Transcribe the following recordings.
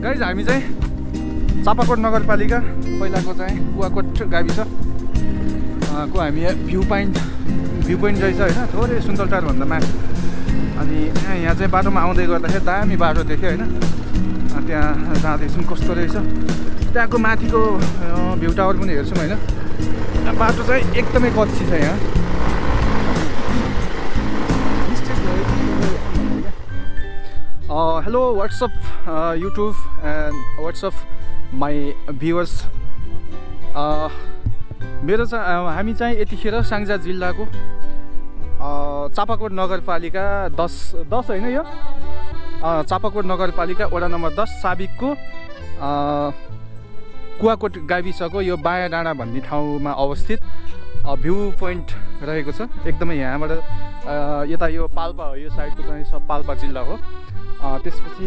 Guys हामी चाहिँ चापाकोट नगरपालिका पहिलाको चाहिँ कुवाकोट गाविस को हामी भ्यू पोइन्ट रहेछ होइन थोरै सुन्तलटारभन्दा माथि। अनि यहाँ चाहिँ बाटोमा आउँदै गर्दाखेरि दामी बाटो देख्यो होइन। त्यहाँ जाँदैछौँ कस्तो रहेछ त्यहाँको माथिको भ्यू टावर पनि हेर्छौँ होइन। बाटो चाहिँ एकदमै कच्ची छ यहाँ। Hello what's up YouTube and what's up my viewers. मेरो चाहिँ हामी चाहिँ यतिखेर स्याङ्जा जिल्लाको चापाकोट नगरपालिका 10 होइन यो चापाकोट नगरपालिका वडा नम्बर 10 साबिकको कुवाकोट गाविसको यो बायाँ डाँडा भन्ने ठाउँमा अवस्थित भ्यू पोइन्ट रहेको छ। एकदमै यहाँबाट यता यो पाल्पा हो, यो साइडको चाहिँ सब पाल्पा जिल्ला हो। त्यसपछि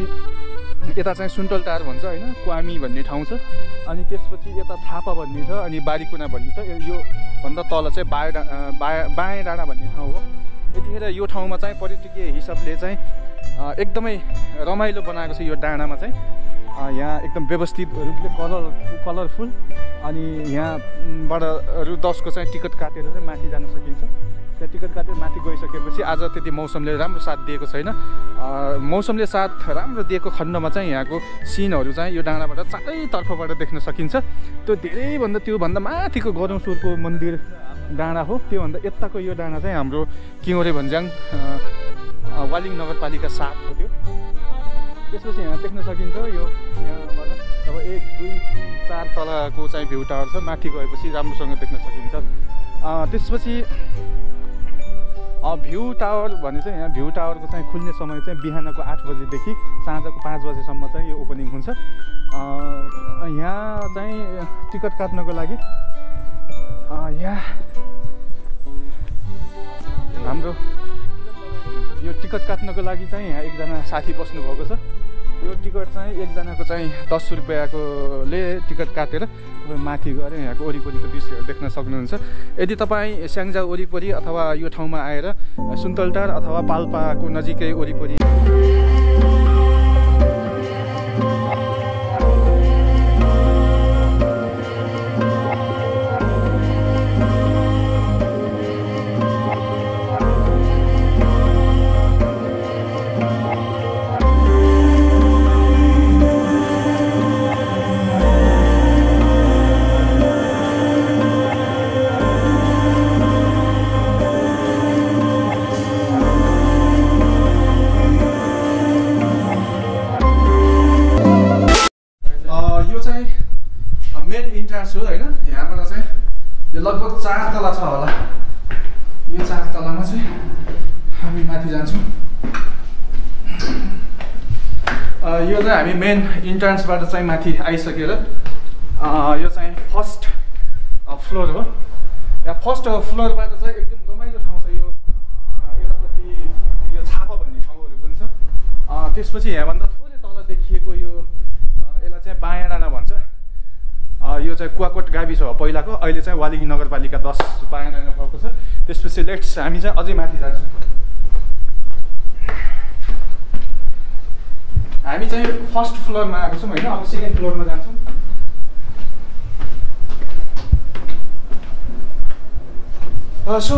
यता चाहिँ सुन्तलटार भन्छ होइन, क्वामी भन्ने ठाउँ छ। अनि त्यसपछि यता छापा भन्ने छ, अनि बारीकुना भन्ने छ। यो भन्दा तल चाहिँ बायाँ डाँडा भन्ने ठाउँ हो। यतिखेर यो ठाउँमा चाहिँ पर्यटकीय हिसाबले चाहिँ एकदमै रमाइलो बनाएको छ। यो डाँडामा चाहिँ यहाँ एकदम व्यवस्थित रूपले कलरफुल। अनि यहाँबाट रु 10 को चाहिँ टिकट काटेर चाहिँ माथि जान सकिन्छ। त्यहाँ टिकट काटेर माथि गइसकेपछि आज त्यति मौसमले राम्रो साथ दिएको छैन। मौसमले साथ राम्रो दिएको खण्डमा चाहिँ यहाँको सिनहरू चाहिँ यो डाँडाबाट चारैतर्फबाट देख्न सकिन्छ। त्योभन्दा माथिको गरौँसुरको मन्दिर डाँडा हो। त्योभन्दा यताको यो डाँडा चाहिँ हाम्रो किङरे भन्ज्याङ वालिङ नगरपालिका 7 हो त्यो। त्यसपछि यहाँ देख्न सकिन्छ यो यहाँबाट अब 1 2 3 4 तलको चाहिँ भ्यू टावर छ। माथि गएपछि राम्रोसँग देख्न सकिन्छ। त्यसपछि भ्यू टावर भने चाहिँ यहाँ भ्यू टावरको चाहिँ खुल्ने समय चाहिँ बिहानको 8 बजेदेखि साँझको 5 बजेसम्म चाहिँ यो ओपनिङ हुन्छ। यहाँ चाहिँ टिकट काट्नको लागि यहाँ हाम्रो यो टिकट काट्नको लागि चाहिँ यहाँ एकजना साथी बस्नुभएको छ। यो टिकट चाहिँ एकजनाको चाहिँ 10 रुपियाँकोले टिकट काटेर तपाईँ माथि गएर यहाँको वरिपरिको दृश्यहरू देख्न सक्नुहुन्छ। यदि तपाईँ स्याङ्जा वरिपरि अथवा यो ठाउँमा आएर सुन्तलटार अथवा पाल्पाको नजिकै वरिपरि हो होइन। यहाँबाट चाहिँ यो लगभग 4 तला छ होला। यो 4 तलामा चाहिँ हामी माथि जान्छौँ। यो चाहिँ हामी मेन इन्ट्रान्सबाट चाहिँ माथि आइसकेर यो चाहिँ फर्स्ट फ्लोर हो। यहाँ फर्स्ट फ्लोरबाट चाहिँ एकदम रमाइलो ठाउँ छ। यो यतापट्टि यो छापा भन्ने ठाउँहरू पनि छ। त्यसपछि यहाँभन्दा थोरै तल देखिएको यो यसलाई चाहिँ बायाँ डाँडा भन्छ। यो चाहिँ कुवाकोट गाविस हो पहिलाको, अहिले चाहिँ वालिङ नगरपालिका 10 बायाँ डाँडा भएको छ। त्यसपछि लेट्स हामी चाहिँ अझै माथि जान्छौँ। हामी चाहिँ फर्स्ट फ्लोरमा आएको छौँ होइन। अब सेकेन्ड फ्लोरमा जान्छौँ। सो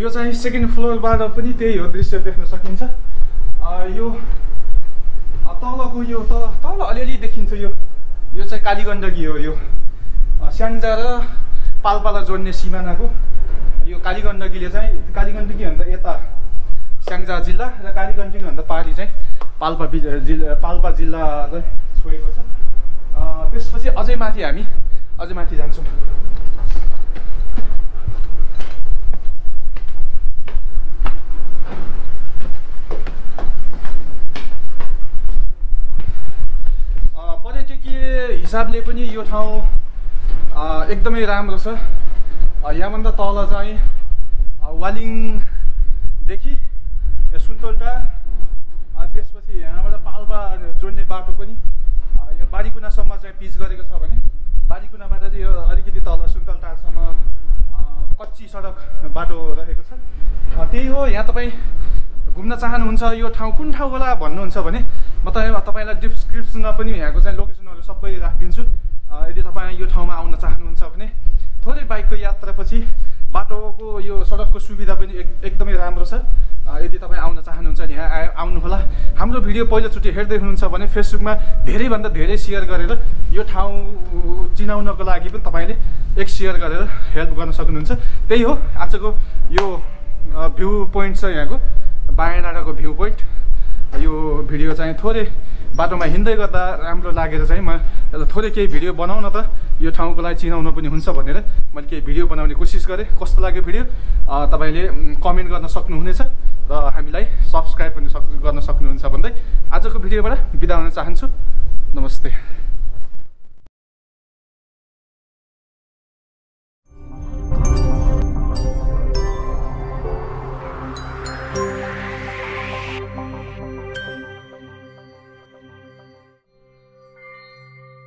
यो चाहिँ सेकेन्ड फ्लोरबाट पनि त्यही हो दृश्य देख्न सकिन्छ। यो तलको यो तल अलिअलि देखिन्छ। यो चाहिँ कालीगण्डकी हो। यो स्याङ्जा र पाल्पालाई जोड्ने सिमानाको यो कालीगण्डकीले चाहिँ कालीगण्डकी भन्दा यता स्याङ्जा जिल्ला र कालीगण्डकी भन्दा पारी चाहिँ पाल्पा जिल्लालाई छोएको छ। त्यसपछि अझै माथि जान्छौँ। हिसाबले पनि यो ठाउँ एकदमै राम्रो छ। यहाँभन्दा तल चाहिँ वालिङदेखि सुन्तलटार, त्यसपछि यहाँबाट पाल्पा जोड्ने बाटो पनि यो बारीकुनासम्म चाहिँ पिच गरेको छ भने बारीकुनाबाट चाहिँ यो अलिकति तल सुन्तलटारसम्म कच्ची सडक बाटो रहेको छ। त्यही हो, यहाँ तपाईँ घुम्न चाहनुहुन्छ यो ठाउँ कुन ठाउँ होला भन्नुहुन्छ भने म तपाईँलाई डिस्क्रिप्सनमा पनि यहाँको चाहिँ लोकेसनहरू सबै राखिदिन्छु। यदि तपाईँ यो ठाउँमा आउन चाहनुहुन्छ भने थोरै बाइकको यात्रापछि बाटोको यो सडकको सुविधा पनि एकदमै राम्रो छ। यदि तपाईँ आउन चाहनुहुन्छ भने यहाँ आउनुहोला। हाम्रो भिडियो पहिलोचोटि हेर्दै हुनुहुन्छ भने फेसबुकमा धेरैभन्दा धेरै सेयर गरेर यो ठाउँ चिनाउनको लागि पनि तपाईँले एक सेयर गरेर हेल्प गर्न सक्नुहुन्छ। त्यही हो आजको यो भ्यू पोइन्ट छ, यहाँको बायाँ डाँडाको भ्यू पोइन्ट। यो भिडियो चाहिँ थोरै बाटोमा हिँड्दै गर्दा राम्रो लागेर चाहिँ म थोरै केही भिडियो बनाउन त यो ठाउँको लागि चिनाउन पनि हुन्छ भनेर मैले केही भिडियो बनाउने कोसिस गरेँ। कस्तो लाग्यो भिडियो तपाईँले कमेन्ट गर्न सक्नुहुनेछ र हामीलाई सब्सक्राइब पनि गर्न सक्नुहुन्छ भन्दै आजको भिडियोबाट बिदा हुन चाहन्छु। नमस्ते।